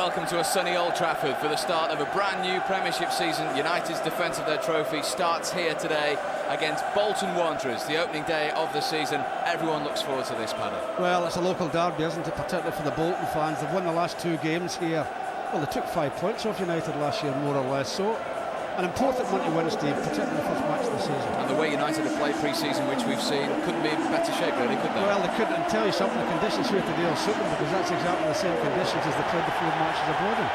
welcome to a sunny Old Trafford for the start of a brand new Premiership season. United's defence of their trophy starts here today against Bolton Wanderers, the opening day of the season. Everyone looks forward to this, Paddy. Well, it's a local derby, isn't it, particularly for the Bolton fans. They've won the last two games here. Well, they took 5 points off United last year, more or less, so an important one to win, Steve, particularly the first match of the season. And the way United have played pre-season, which we've seen, couldn't be in better shape, really, could they? Well, they couldn't, and tell you something, the conditions here today will suit them, because that's exactly the same conditions as they played the 4 matches abroad in.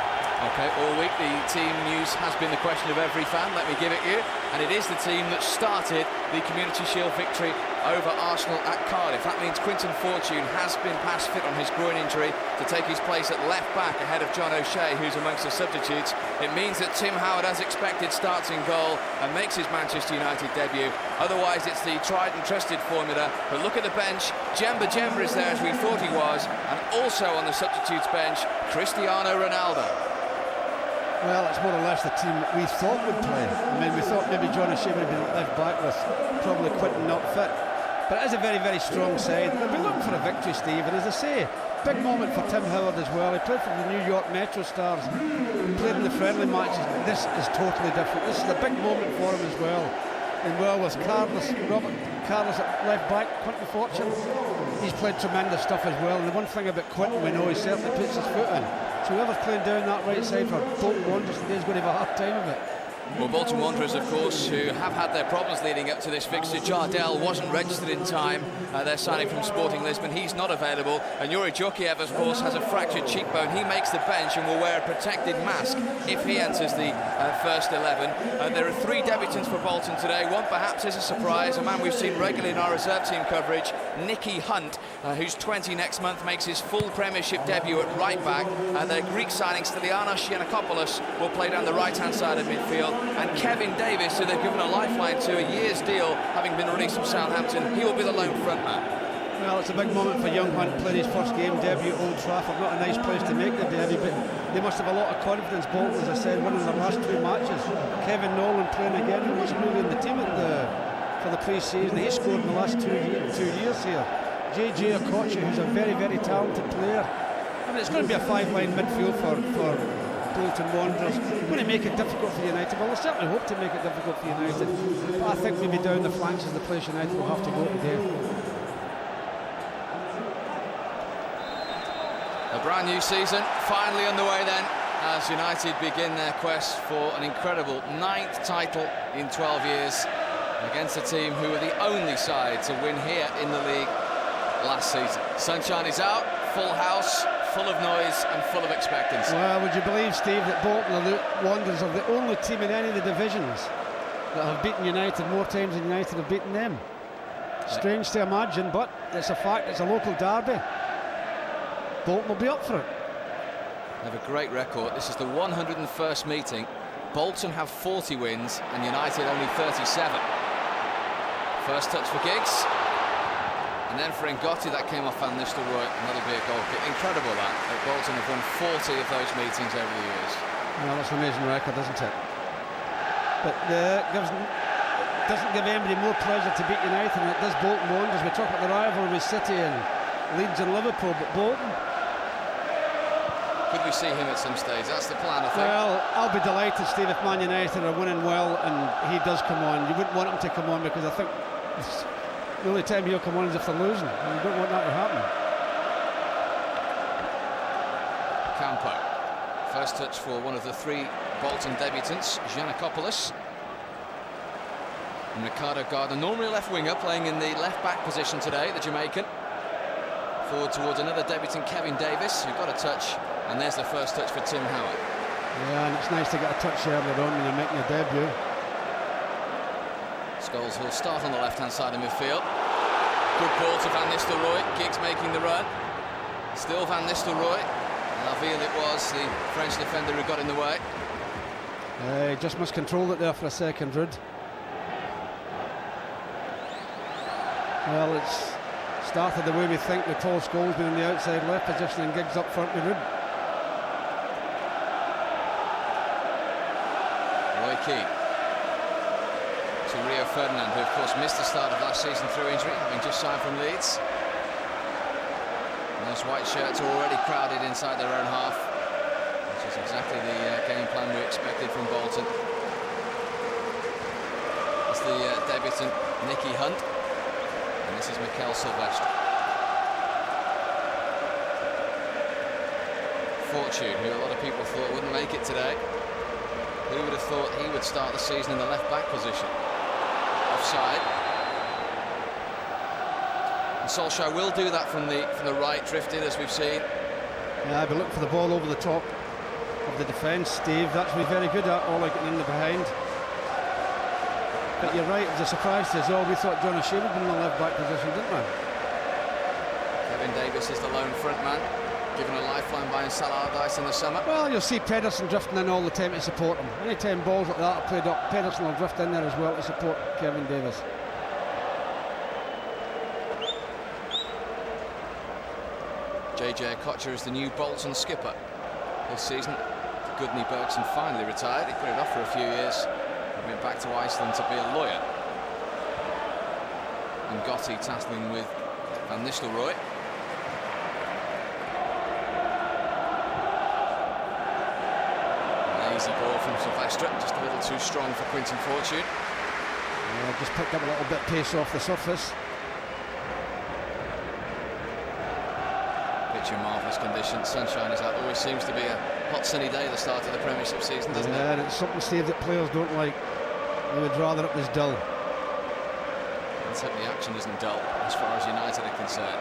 OK, all week the team news has been the question of every fan, let me give it you. And it is the team that started the Community Shield victory over Arsenal at Cardiff. That means Quinton Fortune has been past fit on his groin injury to take his place at left back ahead of John O'Shea, who's amongst the substitutes. It means that Tim Howard, as expected, starts in goal and makes his Manchester United debut. Otherwise, it's the tried and trusted formula. But look at the bench. Jemba is there, as we thought he was. And also on the substitutes bench, Cristiano Ronaldo. Well, it's more or less the team that we thought would play. I mean, we thought maybe John O'Shea would have been left back with probably Quinton not fit. But it is a very, very strong side. They'll be looking for a victory, Steve. And as I say, big moment for Tim Howard as well. He played for the New York Metro Stars, played in the friendly matches. This is totally different. This is a big moment for him as well. And well, with Robert Carlos at left back, Quinton Fortune, he's played tremendous stuff as well. And the one thing about Quinton, we know he certainly puts his foot in. So whoever's playing down that right side for Bolton Wanderers today is going to have a hard time of it. Well, Bolton Wanderers, of course, who have had their problems leading up to this fixture. Jardel wasn't registered in time. They're signing from Sporting Lisbon. He's not available. And Yuri Djokiev, of course, has a fractured cheekbone. He makes the bench and will wear a protected mask if he enters the first 11. There are 3 debutants for Bolton today. One perhaps is a surprise, a man we've seen regularly in our reserve team coverage, Nicky Hunt, who's 20 next month, makes his full Premiership debut at right back. Their Greek signing, Stylianos Giannakopoulos, will play down the right-hand side of midfield. And Kevin Davis, who they've given a lifeline to, a year's deal, having been released from Southampton, he will be the lone frontman. Well, it's a big moment for young Hunt, playing his first game debut at Old Trafford. Not a nice place to make the debut, but they must have a lot of confidence. Bolton, as I said, winning their last 2 matches. Kevin Nolan playing again. He wasn't really in the team for the pre-season. He scored in the last 2 years here. JJ Okocha, who's a very, very talented player. I mean, it's going to be a 5-line midfield for Bolton Wanderers. Going to make it difficult for United. Well, I certainly hope to make it difficult for United. But I think maybe down the flanks is the place United will have to go today. A brand new season finally underway then, as United begin their quest for an incredible 9th title in 12 years against a team who were the only side to win here in the league last season. Sunshine is out, full house, full of noise and full of expectancy. Well, would you believe, Steve, that Bolton Wanderers are the only team in any of the divisions that have beaten United more times than United have beaten them? Strange to imagine, but it's a fact. It's a local derby. Bolton will be up for it. They have a great record. This is the 101st meeting. Bolton have 40 wins and United only 37. First touch for Giggs. And then for Ngotti, that came off Van Nistelrooy, and that'll be a goal kick. Incredible that Bolton have won 40 of those meetings over the years. Well, that's an amazing record, isn't it? But doesn't give anybody more pleasure to beat United than it does Bolton Wanderers. We talk about the rivalry with City and Leeds and Liverpool, but Bolton... Could we see him at some stage? That's the plan, I think. Well, I'll be delighted, Steve, if Man United are winning well and he does come on. You wouldn't want him to come on, because I think... the only time he'll come on is if they're losing, and you don't want that to happen. Campo. First touch for one of the 3 Bolton debutants, Giannakopoulos. And Ricardo Gardner, normally a left winger, playing in the left back position today, the Jamaican. Forward towards another debutant, Kevin Davis, who got a touch, and there's the first touch for Tim Howard. Yeah, and it's nice to get a touch earlier on when you're making your debut. Scholes will start on the left-hand side of midfield. Good ball to Van Nistelrooy. Giggs making the run. Still Van Nistelrooy. Laville it was, the French defender who got in the way. He just must control it there for a second, Rudd. Well, it's started the way we think, with Paul Scholes being in the outside left position and Giggs up front with Rudd. Roy Keane. To Rio Ferdinand, who of course missed the start of last season through injury, having just signed from Leeds. And those white shirts are already crowded inside their own half. exactly the game plan we expected from Bolton. It's the debutant Nicky Hunt, and this is Mikel Silvestre. Fortune, who a lot of people thought wouldn't make it today. Who would have thought he would start the season in the left-back position? Offside. And Solskjaer will do that from the right, drifted, as we've seen. Yeah, but look for the ball over the top of the defence, Steve. That's what we're very good at, all getting in the behind. But you're right, it was a surprise to us all. We thought Johnny Shea would be in the left-back position, didn't we? Kevin Davis is the lone front man, given a lifeline by Sal Allardyce in the summer. Well, you'll see Pedersen drifting in all the time to support him. Any time balls like that are played up, Pedersen will drift in there as well to support Kevin Davis. JJ Okocha is the new Bolton skipper this season. Gudni Bergson finally retired. He put it off for a few years and went back to Iceland to be a lawyer. And Gotti taskling with Van Nistelrooy. Lazy ball from Silvestre, just a little too strong for Quinton Fortune. Yeah, just picked up a little bit pace off the surface. In marvellous conditions, sunshine is out. Always seems to be a hot sunny day at the start of the Premiership season, doesn't it? Yeah, and it's something, Steve, that players don't like. They would rather it was dull. And certainly the action isn't dull as far as United are concerned.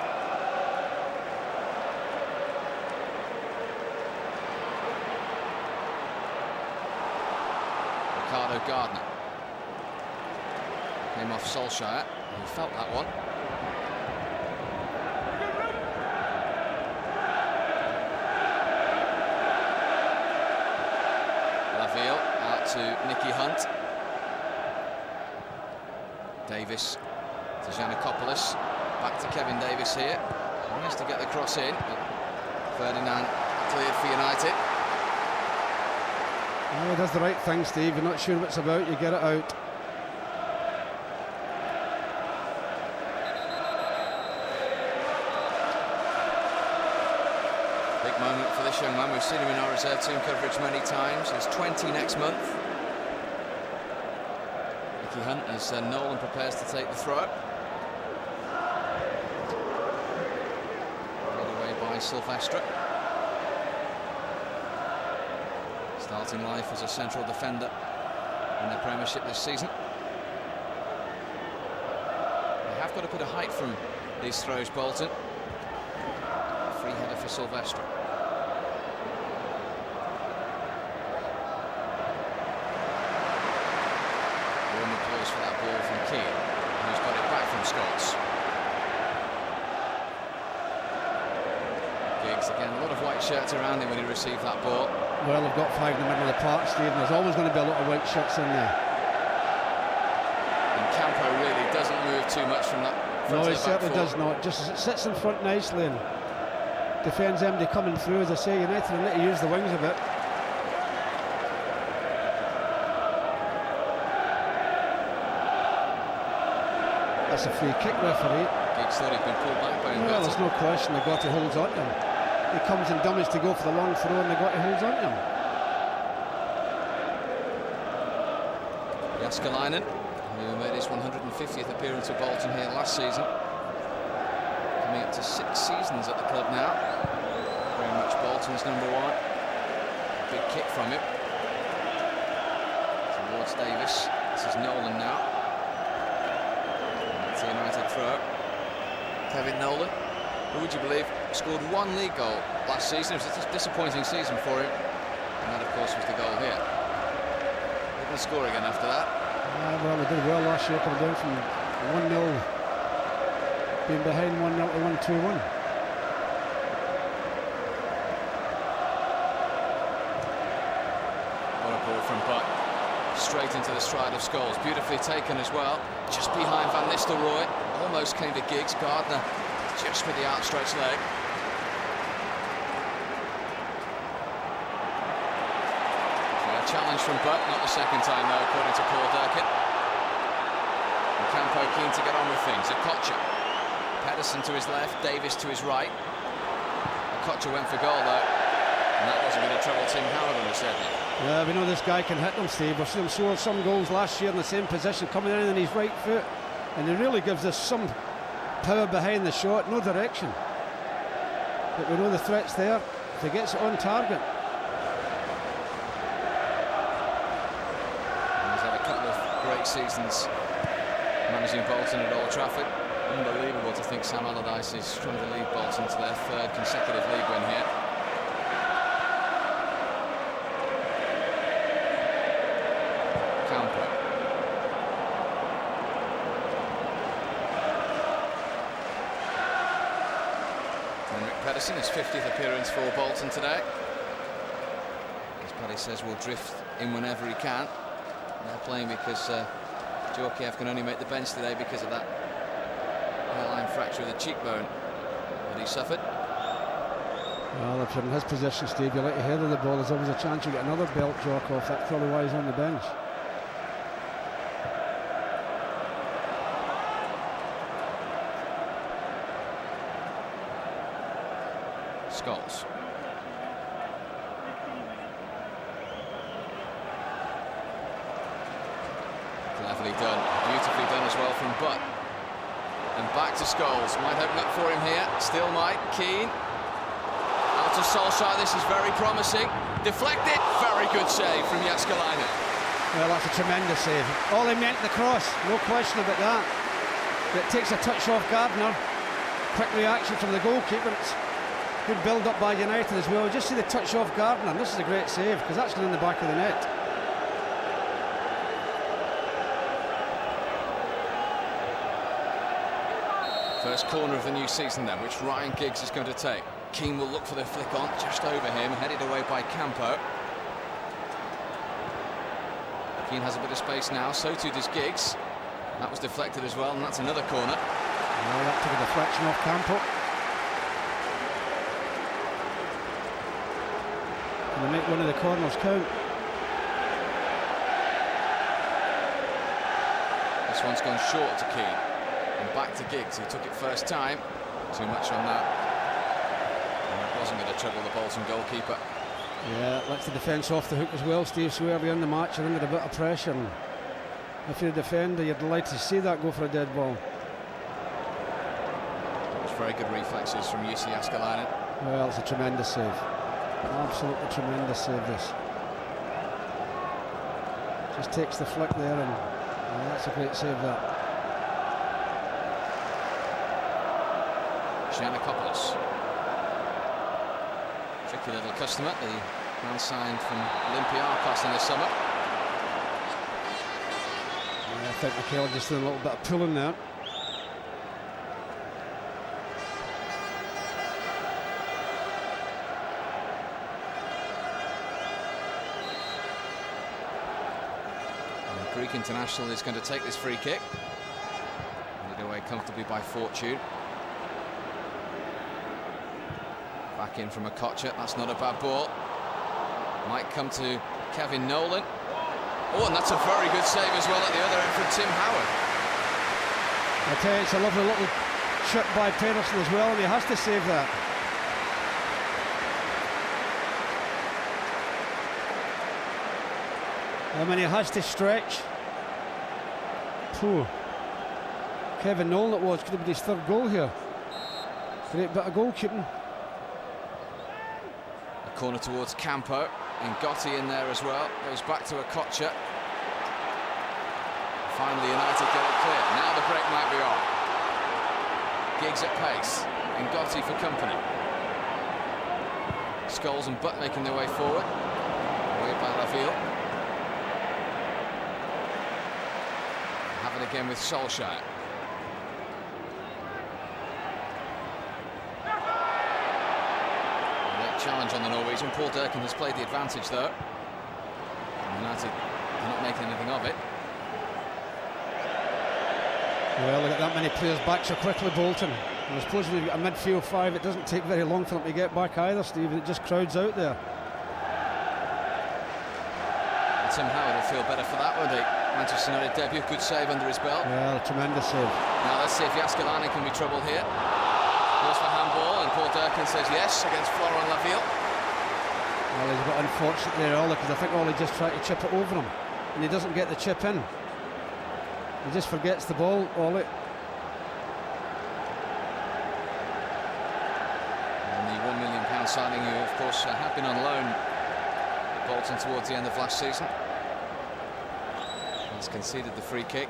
Ricardo Gardner came off Solskjaer, who felt that one. Out to Nicky Hunt. Davis to Giannakopoulos. Back to Kevin Davis here. Managed to get the cross in, but Ferdinand cleared for United. Yeah, he does the right thing, Steve. You're not sure what it's about, you get it out. Big moment for this young man. We've seen him in our reserve team coverage many times. He's 20 next month. Nicky Hunt as Nolan prepares to take the throw. Led away by Silvestre. Starting life as a central defender in the Premiership this season. They have got a bit of height from these throws, Bolton. Free header for Silvestre. Warm applause for that ball from Keane, who's got it back from Scholes. Giggs again, a lot of white shirts around him when he received that ball. Well, they've got five in the middle of the park, Steve, and there's always going to be a lot of white shirts in there. And Campo really doesn't move too much from that. No, he certainly does not. Just as it sits in front nicely and defends anybody coming through. As I say, United need to use the wings a bit. That's a free kick, referee. Giggs thought he'd been pulled back by him. Well, there's no question. The Gotti holds on to him. He comes and dummies to go for the long throw, and the Gotti holds on to him. Jaskalainen, who made his 150th appearance for Bolton here last season, coming up to 6 seasons at the club now. Very much Bolton's number one. Big kick from him towards Davis. This is Nolan now. It's a United throw. Kevin Nolan, who would you believe scored one league goal last season. It was a disappointing season for him, and that of course was the goal here. Didn't score again after that. Well, they did well last year, coming down from 1-0, being behind 1-0 to 1-2-1. What a ball from Butt, straight into the stride of Scholes, beautifully taken as well, just behind Van Nistelrooy, almost came to Giggs. Gardner just with the outstretched leg. Challenge from Butt, not the second time though, according to Paul Durkin. And Campo keen to get on with things. Okocha, Pedersen to his left, Davis to his right. Okocha went for goal though. And that wasn't going to trouble Tim Howard, certainly. Yeah, we know this guy can hit them, Steve. We've seen him score some goals last year in the same position, coming in on his right foot, and he really gives us some power behind the shot, no direction. But we know the threat's there if he gets it on target. He's had a couple of great seasons managing Bolton at Old Trafford. Unbelievable to think Sam Allardyce is trying to lead Bolton to their third consecutive league win here. Campo. Henrik Pedersen, his 50th appearance for Bolton today. As Paddy says, will drift in whenever he can. They're playing because Djorkaeff can only make the bench today because of that hairline fracture of the cheekbone that he suffered. Well, if you're in his position, Steve, you like to header the ball, there's always a chance you get another belt jock off. That's probably why he's on the bench. Scholes. Cleverly done, beautifully done as well from Butt. And back to Scholes, might open up for him here, still might, Keane. Out to Solskjaer, this is very promising. Deflected, very good save from Jääskeläinen. Well, that's a tremendous save. All he meant the cross, no question about that. It takes a touch off Gardner. Quick reaction from the goalkeeper. It's good build up by United as well. Just see the touch off Gardner. This is a great save because that's going in the back of the net. First corner of the new season then, which Ryan Giggs is going to take. Keane will look for the flick on, just over him, headed away by Campo. Keane has a bit of space now, so too does Giggs. That was deflected as well, and that's another corner. Well, that took a deflection off Campo. Can they make one of the corners count? This one's gone short to Keane. And back to Giggs, who took it first time. Too much on that. And that wasn't going to trouble the Bolton goalkeeper. Yeah, lets the defence off the hook as well, Steve. So early in the match, you're under a bit of pressure. And if you're a defender, you're delighted to see that go for a dead ball. It's very good reflexes from Jussi Jääskeläinen. Well, it's a tremendous save. Absolutely tremendous save, this. Just takes the flick there, and that's a great save, that. Giannakopoulos. Tricky little customer, the man signed from Olympiacos in the summer. Yeah, I think Mikel just did a little bit of pulling there. And the Greek international is going to take this free kick. Handed away comfortably by Fortune. Back in from Okocha, that's not a bad ball. Might come to Kevin Nolan. Oh, and that's a very good save as well at the other end from Tim Howard. I tell you, it's a lovely little chip by Pedersen as well, and he has to save that. I mean, he has to stretch. Poor Kevin Nolan, it was, could have been his third goal here. Great bit of goalkeeping. Corner towards Campo, and Gotti in there as well. Goes back to Okocha. Finally United get it clear. Now the break might be on. Giggs at pace, and Gotti for company. Scholes and Butt making their way forward. Away by Laville. Have it again with Solskjaer. Challenge on the Norwegian. Paul Durkin has played the advantage though. United are not making anything of it. Well, look at that many players back so quickly, Bolton. And I suppose we've got a midfield five. It doesn't take very long for them to get back either, Steve. It just crowds out there. And Tim Howard will feel better for that, won't he? Manchester United debut, good save under his belt. Yeah, a tremendous save. Now let's see if Jääskeläinen can be troubled here. Goes for handball, and Paul Durkin says yes against Florent Laville. Well, he's got unfortunate there, Ollie, because I think Ollie just tried to chip it over him, and he doesn't get the chip in. He just forgets the ball, Ollie. And the £1 million signing, who of course had been on loan at Bolton towards the end of last season, has conceded the free kick,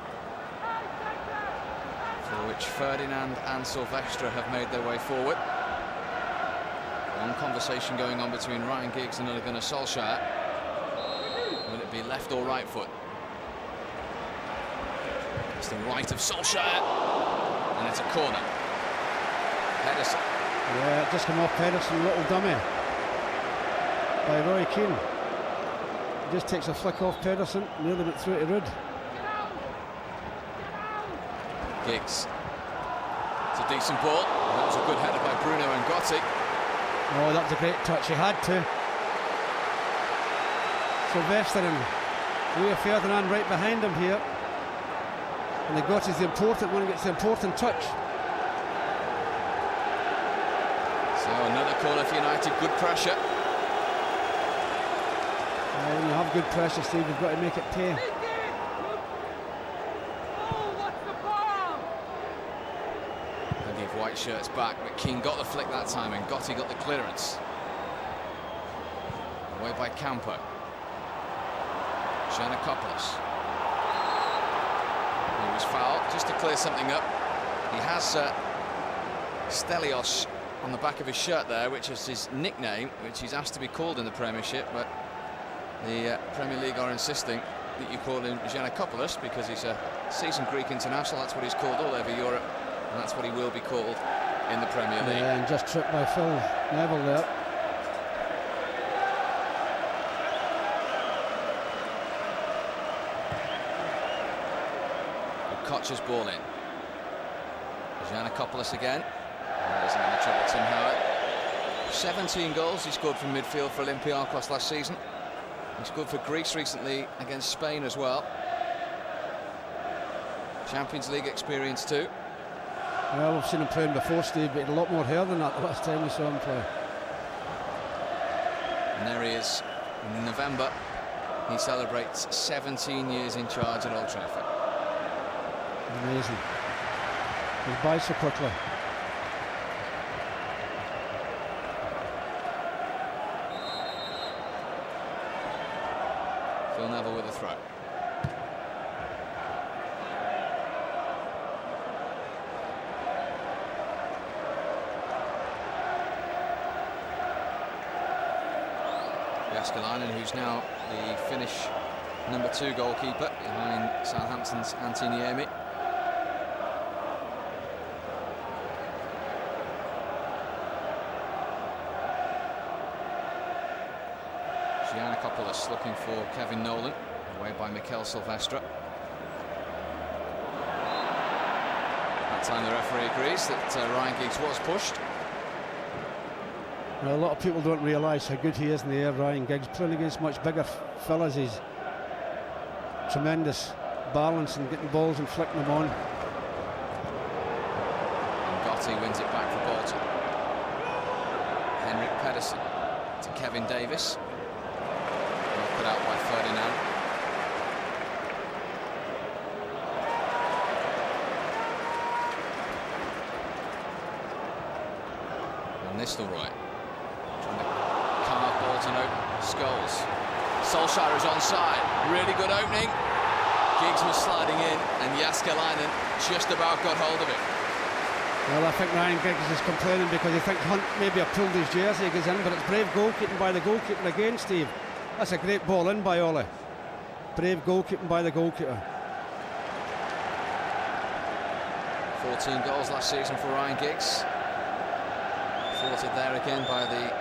for which Ferdinand and Silvestre have made their way forward. One conversation going on between Ryan Giggs and Ole Gunnar Solskjaer. Will it be left or right foot? It's the right of Solskjaer, and it's a corner. Pedersen. Yeah, just come off Pedersen, little dummy by Roy Keane. Just takes a flick off Pedersen, nearly went through to Rudd. Giggs. It's a decent ball. That was a good header by Bruno and Gotti. Oh, that was a great touch, he had to. Silvestre and Rio Ferdinand right behind him here. And the Gotti's the important one, gets the important touch. So another corner for United, good pressure. When you have good pressure, Steve, you've got to make it pay. They give white shirts back, but Keane got the flick that time and Gotti got the clearance. Away by Campo. Giannakopoulos. He was fouled, just to clear something up. He has Stelios on the back of his shirt there, which is his nickname, which he's asked to be called in the Premiership, but the Premier League are insisting that you call him Giannakopoulos because he's a seasoned Greek international. That's what he's called all over Europe, and that's what he will be called in the Premier League. Yeah, and just tripped by Phil Neville there. Koch's ball in. Giannakopoulos again. Isn't going to trouble Tim Howard. 17 goals he scored from midfield for Olympiacos last season. He scored for Greece recently against Spain as well. Champions League experience too. Well, we've seen him playing before, Steve, but he had a lot more hair than that the last time we saw him play. And there he is in November. He celebrates 17 years in charge at Old Trafford. Amazing. He's by so quickly. Phil Neville with a throw. Jääskeläinen, who's now the Finnish #2 goalkeeper behind Southampton's Antti Niemi. Giannakopoulos looking for Kevin Nolan, away by Mikel Silvestre. That time the referee agrees that Ryan Giggs was pushed. Well, a lot of people don't realise how good he is in the air, Ryan Giggs. Playing against much bigger fellas, he's tremendous balance and getting balls and flicking them on. And Gotti wins it back for Bolton. Henrik Pedersen to Kevin Davis. Put out by Ferdinand. And Nistelrooy trying to carve Bolton open. Scholes. Solskjaer is onside. Really good opening. Giggs was sliding in, and Jääskeläinen just about got hold of it. Well, I think Ryan Giggs is complaining because he thinks Hunt maybe have pulled his jersey, goes in, but it's brave goalkeeping by the goalkeeper again, Steve. That's a great ball in by Ollie. Brave goalkeeping by the goalkeeper. 14 goals last season for Ryan Giggs. Thwarted there again by the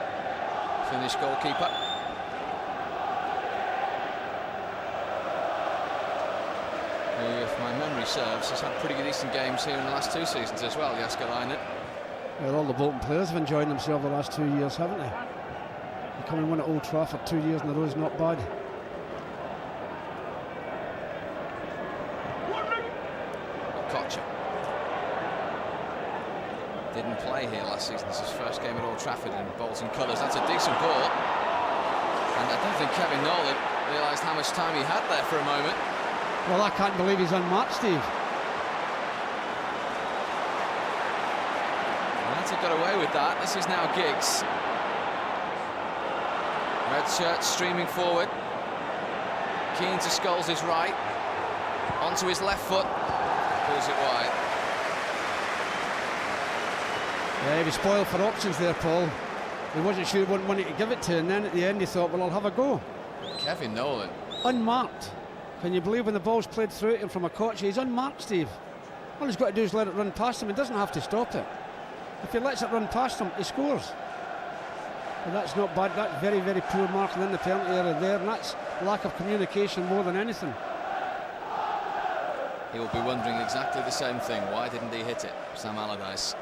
Finnish goalkeeper. Who, if my memory serves, has had pretty decent games here in the last 2 seasons as well, Jääskeläinen. Well, all the Bolton players have enjoyed themselves the last 2 years, haven't they? They come and win at Old Trafford 2 years in a row is not bad. Koch didn't play here last season. This is his first game at Old Trafford in Bolton colours. That's a decent ball. And I don't think Kevin Nolan realised how much time he had there for a moment. Well, I can't believe he's unmarked, Steve. United got away with that. This is now Giggs. Red shirt streaming forward. Keen to Scholes' right. Onto his left foot. Pulls it wide. Yeah, he was spoiled for options there, Paul. He wasn't sure what money to give it to, and then at the end he thought, well, I'll have a go. Kevin Nolan. Unmarked. Can you believe when the ball's played through him from a coach? He's unmarked, Steve. All he's got to do is let it run past him. He doesn't have to stop it. If he lets it run past him, he scores. And that's not bad. That's very, very poor marking in the penalty area there, and that's lack of communication more than anything. He will be wondering exactly the same thing. Why didn't he hit it, Sam Allardyce?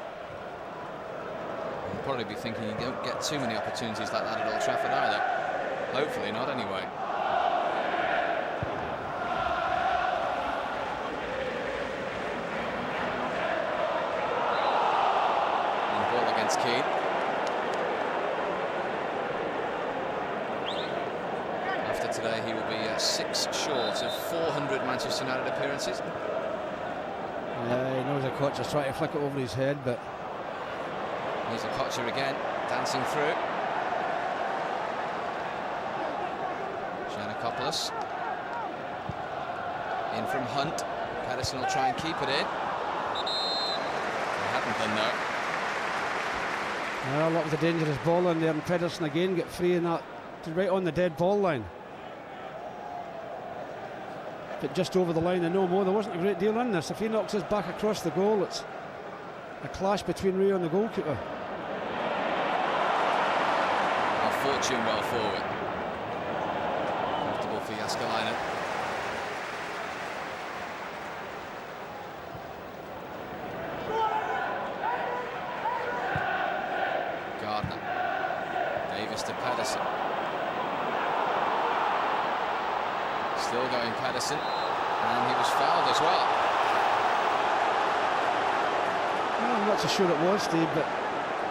He'll probably be thinking you don't get too many opportunities like that at Old Trafford either. Hopefully not, anyway. And ball against Keane. After today, he will be 6 short of 400 Manchester United appearances. Yeah, he knows the coach is trying to flick it over his head, but... Here's a Kocher again, dancing through. Giannakopoulos. In from Hunt. Pedersen will try and keep it in. They haven't done though. Well, that was a dangerous ball in there, and Pedersen again get free in that, right on the dead ball line. But just over the line and no more. There wasn't a great deal in this. If he knocks his back across the goal, it's a clash between Rio and the goalkeeper. Fortune well forward. Comfortable for Jääskeläinen. Gardner. Davis to Pedersen. Still going Pedersen. And he was fouled as well. Well, I'm not so sure it was, Steve, but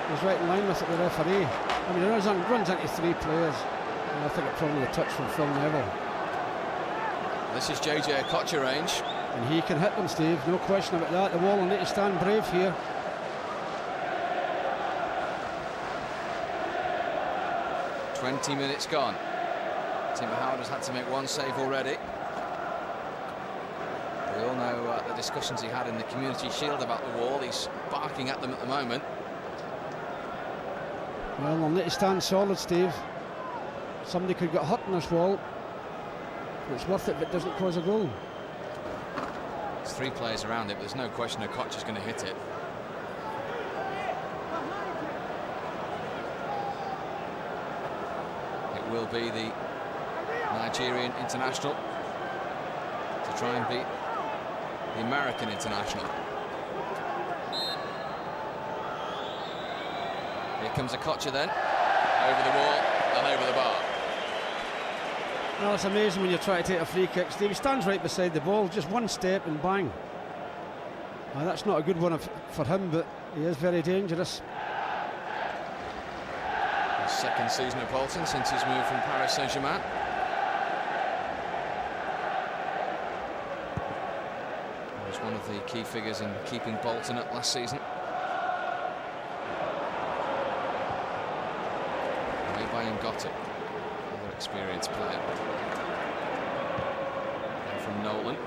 he was right in line with it, the referee. I mean, it runs into 3 players, and I think it's probably a touch from Phil Neville. This is JJ Kocher range. And he can hit them, Steve, no question about that. The Wall will need to stand brave here. "20 minutes gone. Timber Howard has had to make 1 save already. We all know the discussions he had in the Community Shield about the Wall. He's barking at them at the moment. Well, they'll need to stand solid, Steve. Somebody could get hurt in this Wall. It's worth it if it doesn't cause a goal. There's 3 players around it, but there's no question that Koch is going to hit it. It will be the Nigerian international to try and beat the American international. Here comes a Kocher then, over the wall and over the bar. Well, it's amazing when you try to take a free kick, Steve. He stands right beside the ball, just 1 step and bang. Now, that's not a good one for him, but he is very dangerous. His 2nd season at Bolton since his move from Paris Saint-Germain. He was one of the key figures in keeping Bolton up last season. Got it. Another experienced player. And from Nolan.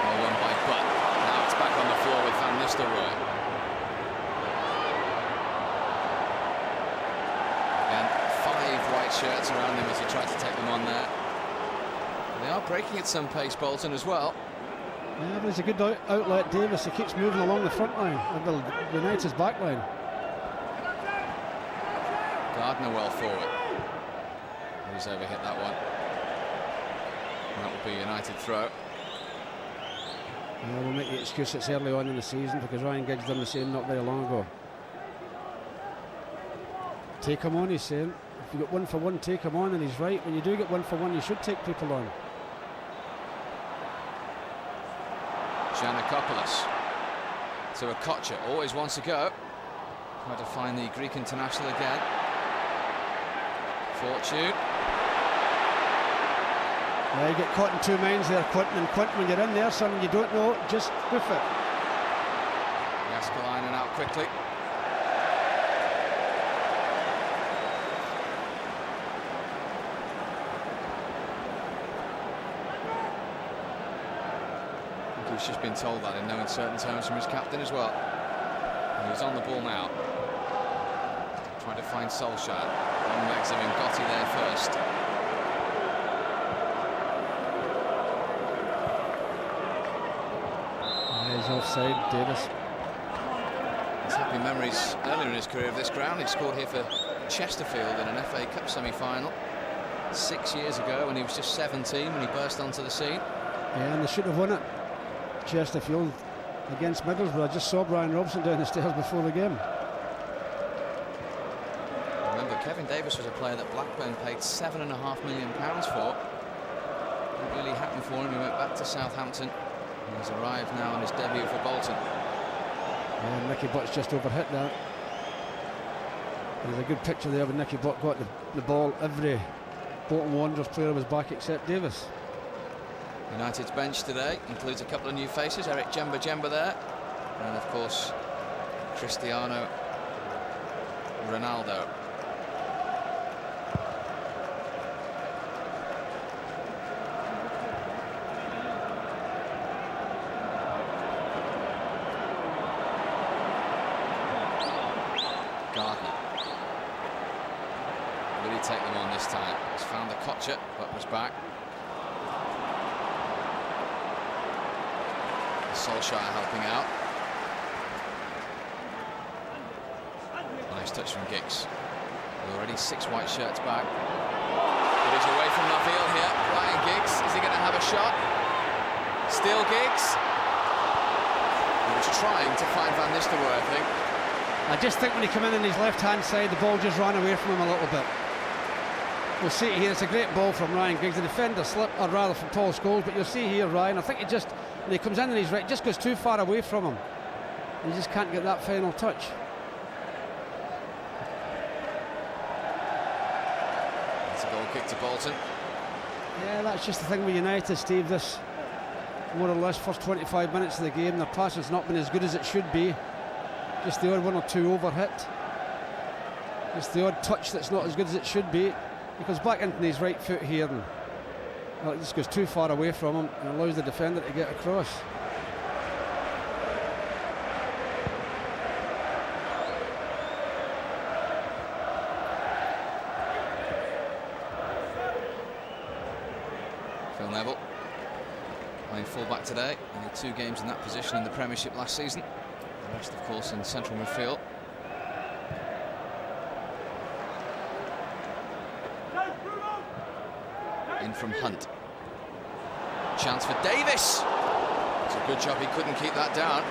Nolan by Butt. Now it's back on the floor with Van Nistelrooy. And 5 white shirts around him as he tried to take them on there. They are breaking at some pace, Bolton, as well. Yeah, but it's a good outlet, Davis. He keeps moving along the front line, well, United's back line. Gardner well forward. He's overhit that one. And that will be a United throw. We'll make the excuse it's early on in the season because Ryan Giggs done the same not very long ago. Take him on, he's saying. If you get 1 for 1, take him on, and he's right. When you do get 1 for 1, you should take people on. Giannakopoulos to a Kocher, always wants to go. Trying to find the Greek international again. Fortune. Yeah, you get caught in two minds there, Quinton. And Quinton, when you're in there, son, you don't know, just hoof it. Jaskalainen out quickly. He's just been told that in no uncertain terms from his captain as well. And he's on the ball now. Trying to find Solskjaer. Long legs of Ngotti there first. He's offside, Davis. He's happy memories earlier in his career of this ground. He scored here for Chesterfield in an FA Cup semi-final 6 years ago when he was just 17 when he burst onto the scene. Yeah, and they should have won it. Chesterfield against Middlesbrough. I just saw Brian Robson down the stairs before the game. Remember, Kevin Davis was a player that Blackburn paid £7.5 million for. Didn't really happen for him. He went back to Southampton. And he's arrived now on his debut for Bolton. Yeah, Nicky Butt's just overhit that. There's a good picture there when Nicky Butt got the ball. Every Bolton Wanderers player was back except Davis. United's bench today includes a couple of new faces. Eric Jemba there, and of course Cristiano Ronaldo. Gardner. Will he take them on this time? He's found the Kocher, but was back. Solskjaer helping out. Nice touch from Giggs. Already 6 white shirts back. But he's away from Laville here. Ryan Giggs, is he going to have a shot? Still Giggs. He was trying to find Van Nistelrooy, I think. I just think when he came in on his left-hand side, the ball just ran away from him a little bit. We'll see here, it's a great ball from Ryan Giggs. The defender slipped, or rather from Paul Scholes, but you'll see here, Ryan, I think it just, when he comes in and he's right, just goes too far away from him. He just can't get that final touch. It's a goal kick to Bolton. Yeah, that's just the thing with United, Steve. This, more or less, first 25 minutes of the game, their passing's not been as good as it should be. Just the odd one or two overhit. Just the odd touch that's not as good as it should be. He comes back into his right foot here and well, it just goes too far away from him and allows the defender to get across. Phil Neville playing full-back today. Only 2 games in that position in the Premiership last season. The rest, of course, in central midfield. In from Hunt. Chance for Davis. It's a good job he couldn't keep that down.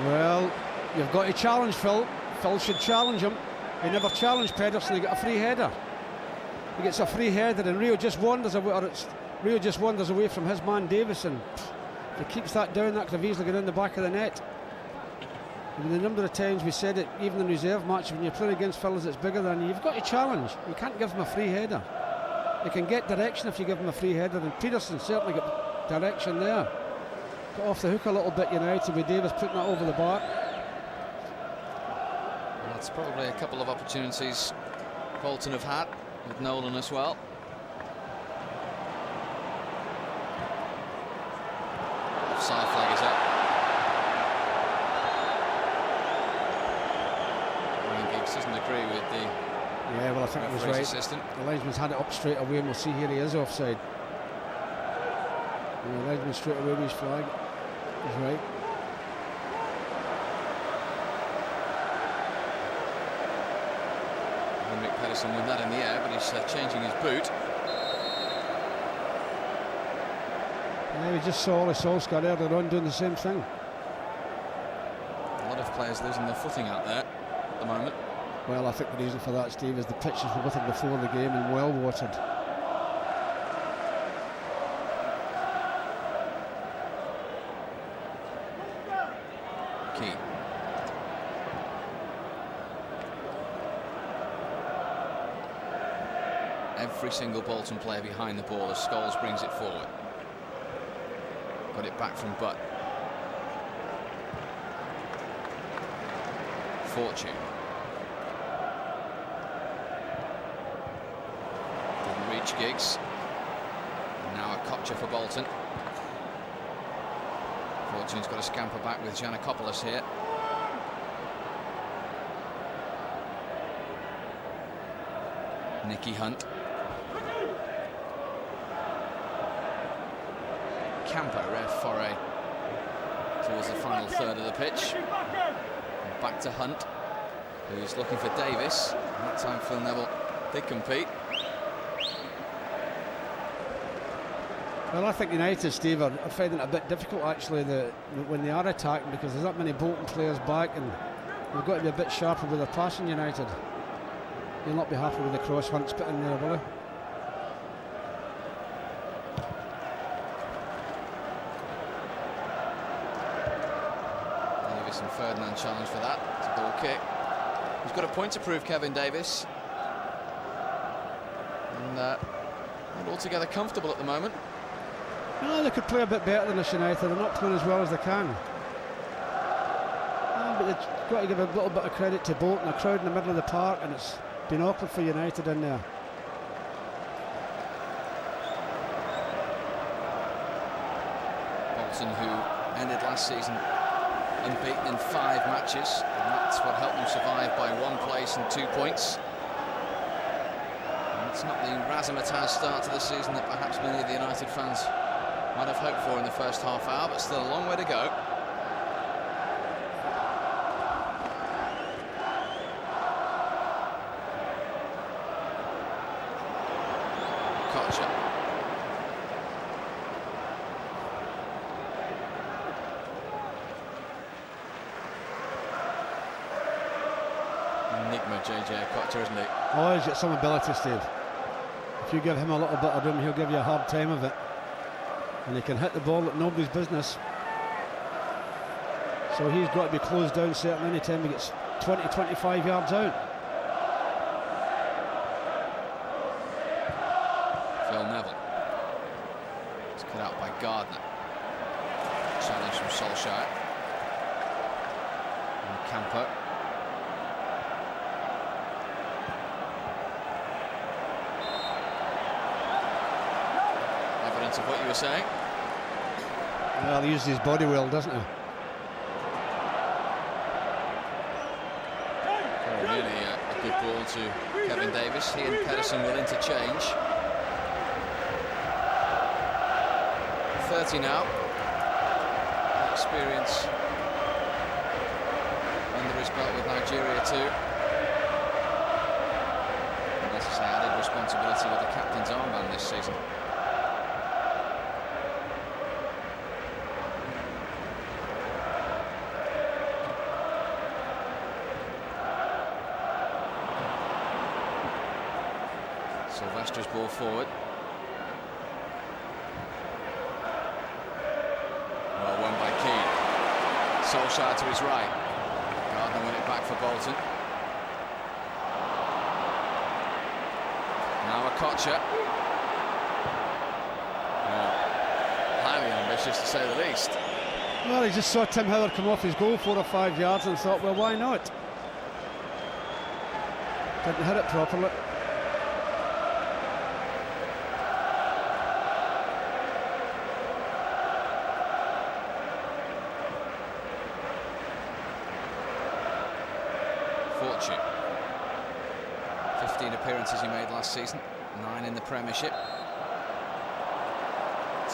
Well, you've got to challenge Phil. Phil should challenge him. He never challenged Pedersen. He got a free header. He gets a free header and Rio just wanders away, Rio just wanders away from his man Davis, and if he keeps that down, that could have easily gone in the back of the net. I mean, the number of times we said it, even in reserve match, when you're playing against fellas that's bigger than you, you've got to challenge. You can't give him a free header. You can get direction if you give him a free header, and Pedersen certainly got direction there. Got off the hook a little bit, United, with Davis putting that over the bar. Well, that's probably a couple of opportunities Bolton have had, with Nolan as well. Offside flag is up. Ryan Giggs doesn't agree with the Yeah, well, I think it was right. Assistant. The linesman's had it up straight away, and we'll see here he is offside. And the linesman straight away with his flag. He's right. Mick Pedersen with that in the air, but he's changing his boot. Yeah, we just saw Solskjaer earlier on doing the same thing. A lot of players losing their footing out there at the moment. Well, I think the reason for that, Steve, is the pitches were with him before the game and well watered. every single Bolton player behind the ball as Scholes brings it forward. Got it back from Butt. Fortune. Didn't reach Giggs. Now a Kocher for Bolton. Fortune's got to scamper back with Giannakopoulos here. Nicky Hunt. Camper, rare foray towards the final third of the pitch. And back to Hunt, who's looking for Davis. And that time Phil Neville did compete. Well, I think United, Steve, are finding it a bit difficult actually when they are attacking, because there's not many Bolton players back, and they've got to be a bit sharper with their passing. United, they'll not be happy with the cross Hunt's put in there, will they? Davis and Ferdinand challenge for that. It's a goal kick. He's got a point to prove, Kevin Davis, and not altogether comfortable at the moment. No, they could play a bit better than this United. They're not playing as well as they can. But they've got to give a little bit of credit to Bolton. A crowd in the middle of the park, and it's been awkward for United in there. Bolton, who ended last season unbeaten in 5 matches, and that's what helped them survive by 1 place and 2 points. And it's not the razzmatazz start to the season that perhaps many of the United fans might have hoped for in the first half hour, but still a long way to go. Kocher. Enigma, JJ Kocher, isn't he? Oh, he's got some ability, Steve. If you give him a little bit of room, he'll give you a hard time of it. And he can hit the ball like nobody's business. So he's got to be closed down certainly any time he gets 20-25 yards out. Phil Neville. It's cut out by Gardner. Challenge from Solskjaer. And Camper. Evidence of what you were saying. Well, he uses his body well, doesn't he? Really a good ball to Kevin Davis. He and Pedersen will interchange. 30 now. Experience under his belt with Nigeria too. And as I say, added responsibility with the captain's armband this season. Sylvester's ball forward. Well won by Keane. Solskjaer to his right. Gardner win it back for Bolton. Now a Kocher. Highly ambitious to say the least. Well, he just saw Tim Howard come off his goal 4 or 5 yards and thought, well, why not? Didn't hit it properly. Fortune. 15 appearances he made last season, 9 in the Premiership.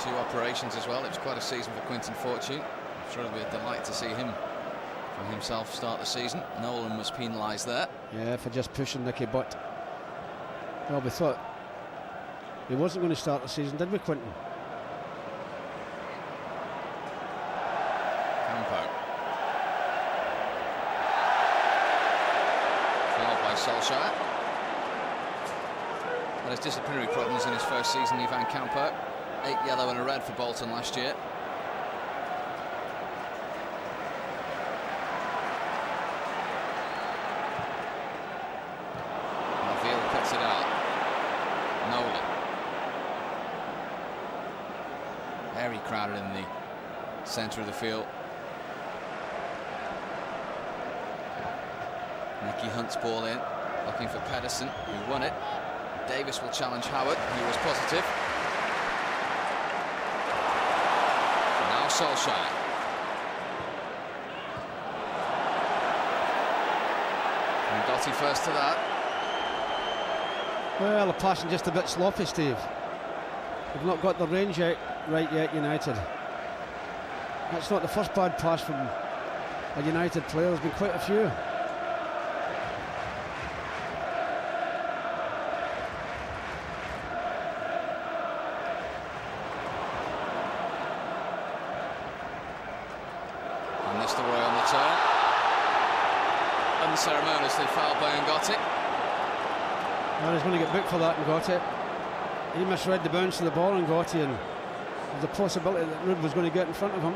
2 operations as well. It was quite a season for Quinton Fortune. I'm sure it'll be a delight to see him from himself start the season. Nolan was penalised there. Yeah, for just pushing Nicky Butt. Well, we thought he wasn't going to start the season, did we, Quinton? Campo. Fouled by Solskjaer. Had his disciplinary problems in his first season, Ivan Campo. 8 yellow and a red for Bolton last year. Navil puts it out. crowded in the centre of the field. Nicky Hunt's ball in, looking for Pedersen, who won it. Davis will challenge Howard, he was positive. Now Solskjaer. And Gotti first to that. Well, the passing just a bit sloppy, Steve. They've not got the range out right yet, United. That's not the first bad pass from a United player, there's been quite a few. And this the Roy on the turn. Unceremoniously fouled by Ngotti. Well, he's going to get booked for that, Ngotti. He misread the bounce of the ball, Ngotti, and there's a possibility that Rudd was going to get in front of him.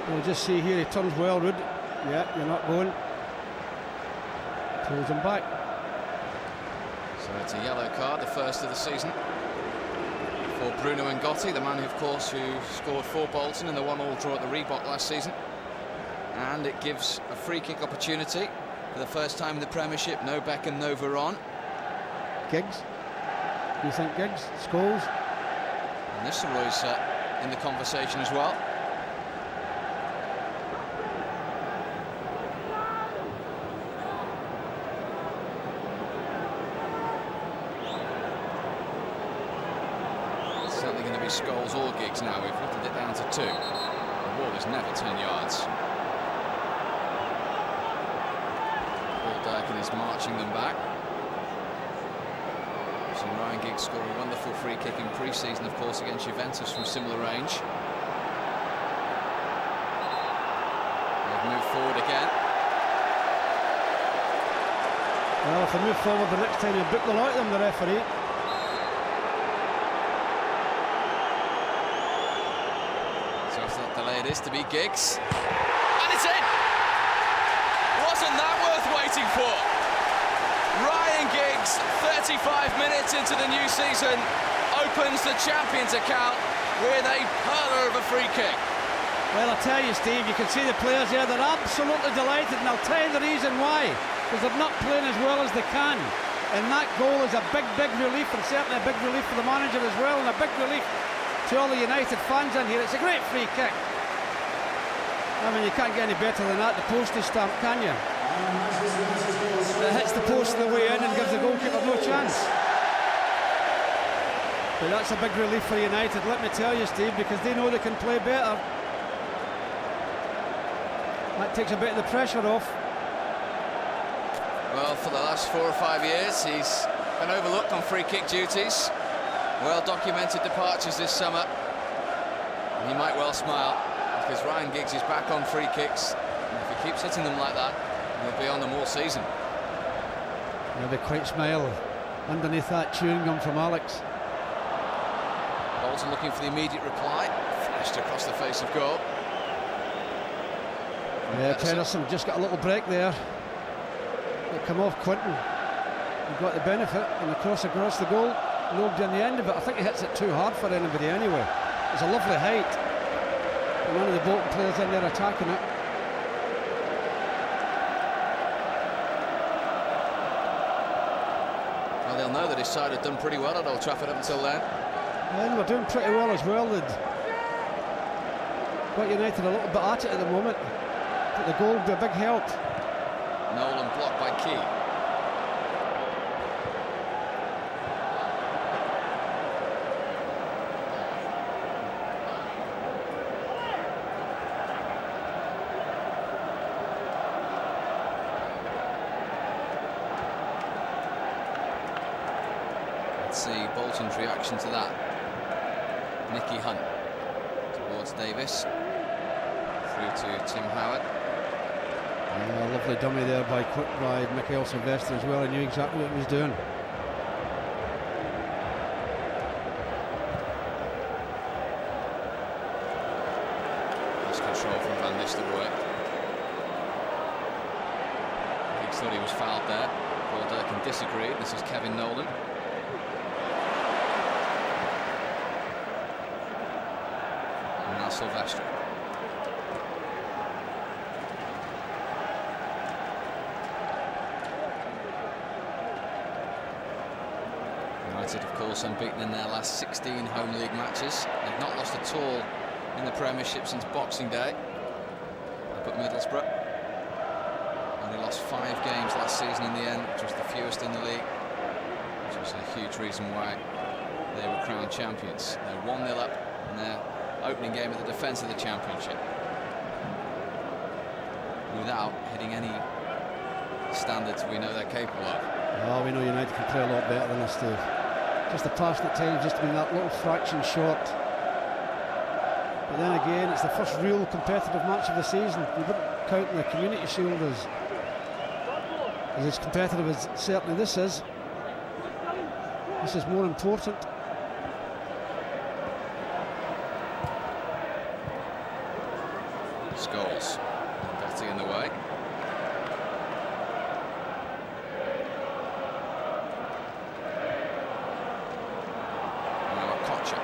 We'll just see here, he turns well, Rudd. Yeah, you're not going. Pulls him back. So it's a yellow card, the first of the season for Bruno Ngotti, the man, of course, who scored for Bolton in the 1-1 draw at the Reebok last season. And it gives a free kick opportunity for the first time in the Premiership. No Beckham, no Veron. Giggs? Do you think Giggs? Scholes? And Nistelrooy's in the conversation as well. It's certainly going to be Scholes or Giggs now. We've whittled it down to 2. The ball is never 10 yards. Is marching them back. So Ryan Giggs scored a wonderful free kick in pre-season, of course, against Juventus from similar range. They've moved forward again. Well, if they move forward the next time, you'll book the lot of them, the referee. So after that delay, it is to be Giggs. And it's in! Wasn't that worth waiting for? Ryan Giggs, 35 minutes into the new season, opens the Champions account with a hurler of a free kick. Well, I tell you, Steve, you can see the players here, they're absolutely delighted, and I'll tell you the reason why. Because they're not playing as well as they can. And that goal is a big, big relief, and certainly a big relief for the manager as well, and a big relief to all the United fans in here. It's a great free kick. I mean, you can't get any better than that, the postage stamp, can you? It hits the post on the way in and gives the goalkeeper no chance. But that's a big relief for United, let me tell you, Steve, because they know they can play better. That takes a bit of the pressure off. Well, for the last 4 or 5 years, he's been overlooked on free kick duties. Well-documented departures this summer. And he might well smile, because Ryan Giggs is back on free kicks. And if he keeps hitting them like that, he'll be on them all season. Yeah, they quite smile underneath that chewing gum from Alex. Bolton looking for the immediate reply. Flashed across the face of goal. Yeah, Pedersen just got a little break there. It come off Quinton. He got the benefit, and the cross across the goal. Logged in the end of it. I think he hits it too hard for anybody anyway. It's a lovely height. And one of the Bolton players in there attacking it. Well, they'll know that his side had done pretty well at Old Trafford up until then. And we're doing pretty well as well. They'd got United a little bit at it at the moment. But the goal would be a big help. Nolan blocked by Key. Let's see Bolton's reaction to that. Nicky Hunt towards Davis. Through to Tim Howard. Yeah, a lovely dummy there by Michael Sylvester as well. He knew exactly what he was doing. Nice control from Van Nistelrooy. Giggs thought he was fouled there. Paul Durkin disagreed. This is Kevin Nolan. Silvestri. United, of course, unbeaten in their last 16 home league matches. They've not lost at all in the Premiership since Boxing Day. But Middlesbrough only lost 5 games last season in the end, which was the fewest in the league, which was a huge reason why they were crowned champions. They're 1-0 up in their opening game of the defence of the Championship, without hitting any standards we know they're capable of. Oh, we know United can play a lot better than this, Steve. Just the passing at times, just been that little fraction short. But then again, it's the first real competitive match of the season. You wouldn't count the Community Shield as competitive as certainly this is. This is more important. Scholes, Gotti in the way. Now Kocha.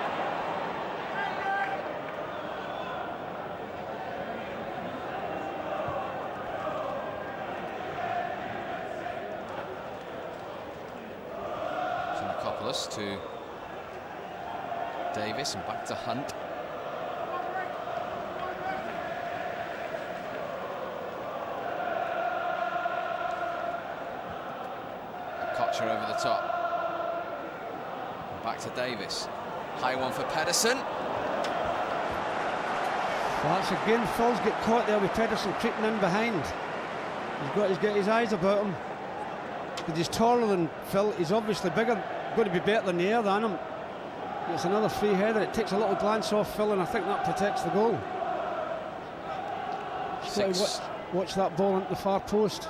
Sinakopoulos to Davis and back to Hunt. Kocha over the top. Back to Davis. High one for Pedersen. That's again, Phil's get caught there with Pedersen creeping in behind. He's got his eyes about him. But he's taller than Phil. He's obviously bigger, going to be better than the air than him. It's another free header. It takes a little glance off Phil, and I think that protects the goal. Watch that ball into the far post.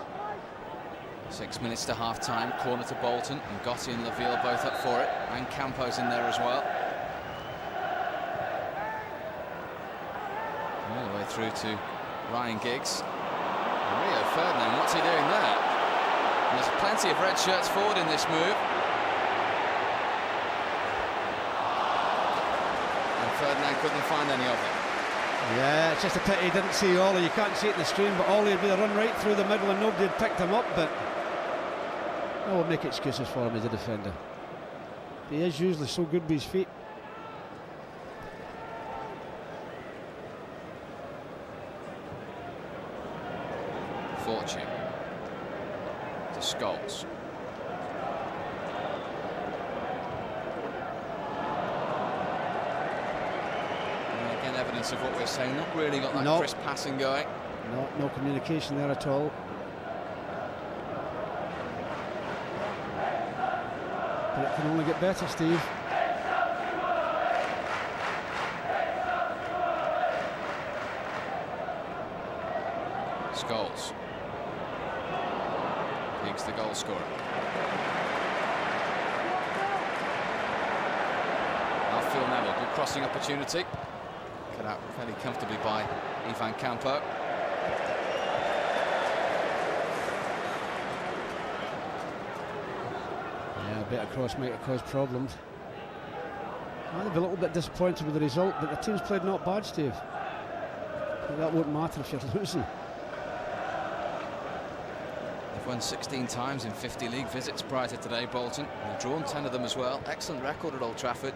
6 minutes to half-time. Corner to Bolton, and Gotti and Laville both up for it, and Campos in there as well. All the way through to Ryan Giggs. And Rio Ferdinand, what's he doing there? And there's plenty of red shirts forward in this move. And Ferdinand couldn't find any of it. Yeah, it's just a pity he didn't see Ollie. You can't see it in the stream, but Ollie had been a run right through the middle and nobody had picked him up, but I won't make excuses for him as a defender. He is usually so good with his feet. Fortune to Scholes. And again, evidence of what we're saying. Not really got that crisp passing going. No communication there at all. But it can only get better, Steve. Scholes. Higgs the goal scorer. Now Phil Neville, good crossing opportunity. Cut out fairly comfortably by Ivan Campo. Yeah, a bit across might have caused problems. I'd be a little bit disappointed with the result, but the team's played not bad, Steve. But that won't matter if you're losing. They've won 16 times in 50 league visits prior to today, Bolton. They've drawn 10 of them as well. Excellent record at Old Trafford.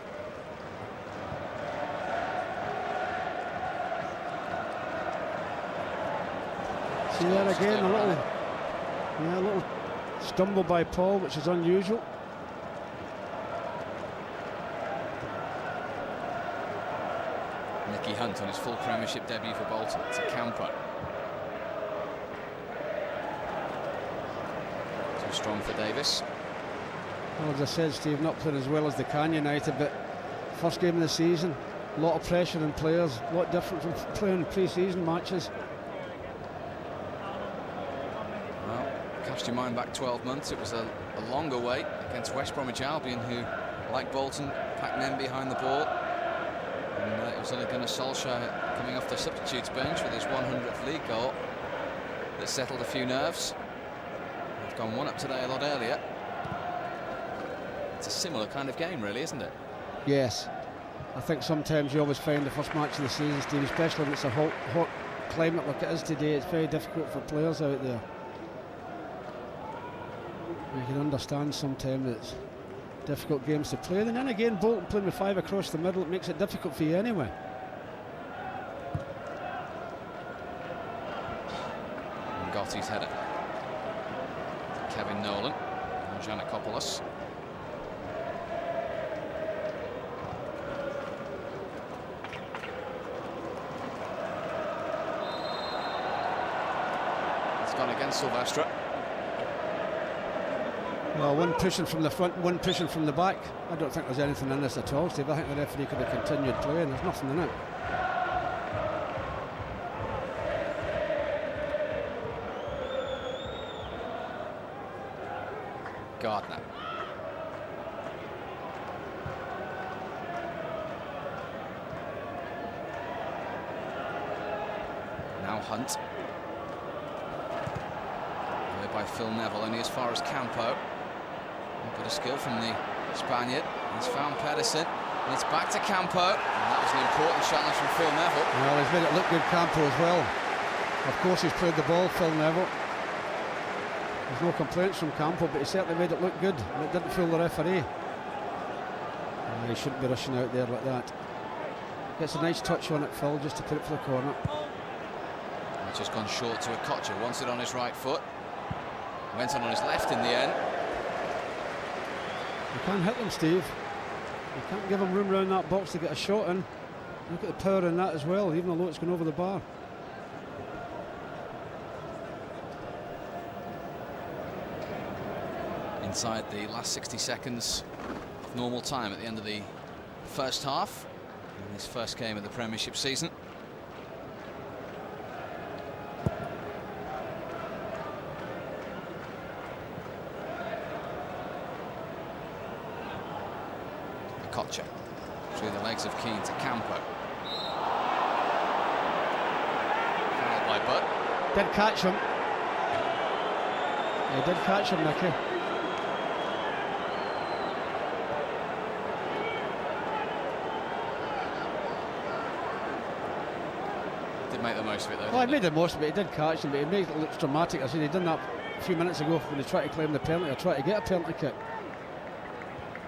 See there again, a little stumble by Paul, which is unusual. Nicky Hunt on his full Premiership debut for Bolton. It's a camper. Too strong for Davis. Well, as I said, Steve, not playing as well as they can, United, but first game of the season, a lot of pressure on players, a lot different from playing pre-season matches. Well, cast your mind back 12 months, it was a longer wait against West Bromwich Albion, who, like Bolton, packed men behind the ball. And it was Ole Gunnar Solskjaer coming off the substitutes bench with his 100th league goal that settled a few nerves. They've gone one up today a lot earlier. It's a similar kind of game, really, isn't it? Yes. I think sometimes you always find the first match of the season, Steve, especially when it's a hot climate like it is today, it's very difficult for players out there. You can understand sometimes it's difficult games to play. Then again, Bolton playing with 5 across the middle, it makes it difficult for you anyway. Gotti's header. Kevin Nolan and Giannakopoulos. It's gone against Silvestre. Well, one pushing from the front, one pushing from the back. I don't think there's anything in this at all, Steve. I think the referee could have continued playing. There's nothing in it. Gardner. Now Hunt. Played by Phil Neville, only as far as Campo. A bit of skill from the Spaniard. He's found Pedersen, and it's back to Campo. And that was an important challenge from Phil Neville. Well, he's made it look good, Campo, as well. Of course, he's played the ball, Phil Neville. There's no complaints from Campo, but he certainly made it look good, and it didn't fool the referee. He shouldn't be rushing out there like that. Gets a nice touch on it, Phil, just to put it for the corner. It's just gone short to Okocha. Wants it on his right foot. Went on his left in the end. You can't hit them, Steve. You can't give them room around that box to get a shot in. Look at the power in that as well, even though it's gone over the bar. Inside the last 60 seconds of normal time at the end of the first half in this first game of the Premiership season. Okocha through the legs of Keane to Campo. Fouled by Butt. Did catch him. He did catch him, Nicky. Make the most of it though. Well, he made the most of it. He did catch him, but he made it look dramatic. I said he done that a few minutes ago when he tried to claim the penalty or try to get a penalty kick.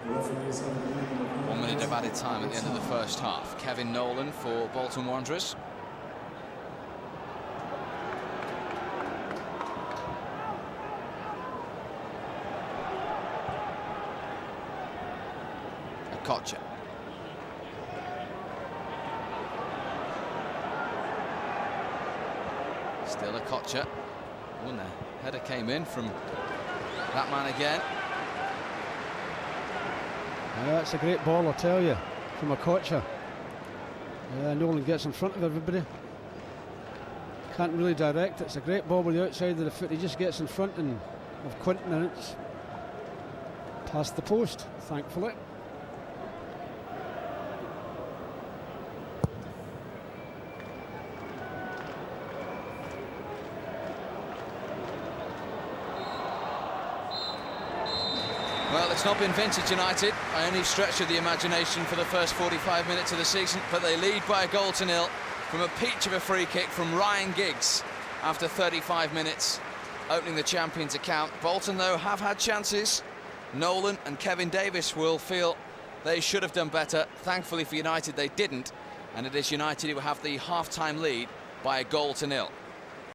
1 minute of added time at the end of the first half. Kevin Nolan for Bolton Wanderers. Okocha. Still Okocha. Oh, and the header came in from that man again. Yeah, that's a great ball, I'll tell you, from Okocha. Yeah, Nolan gets in front of everybody. Can't really direct it. It's a great ball with the outside of the foot. He just gets in front of Quinton, and it's past the post, thankfully. Well, it's not been vintage United by any stretch of the imagination for the first 45 minutes of the season, but they lead by a goal to nil from a peach of a free kick from Ryan Giggs after 35 minutes, opening the champions' account. Bolton, though, have had chances. Nolan and Kevin Davis will feel they should have done better. Thankfully for United, they didn't, and it is United who have the half-time lead by a goal to nil.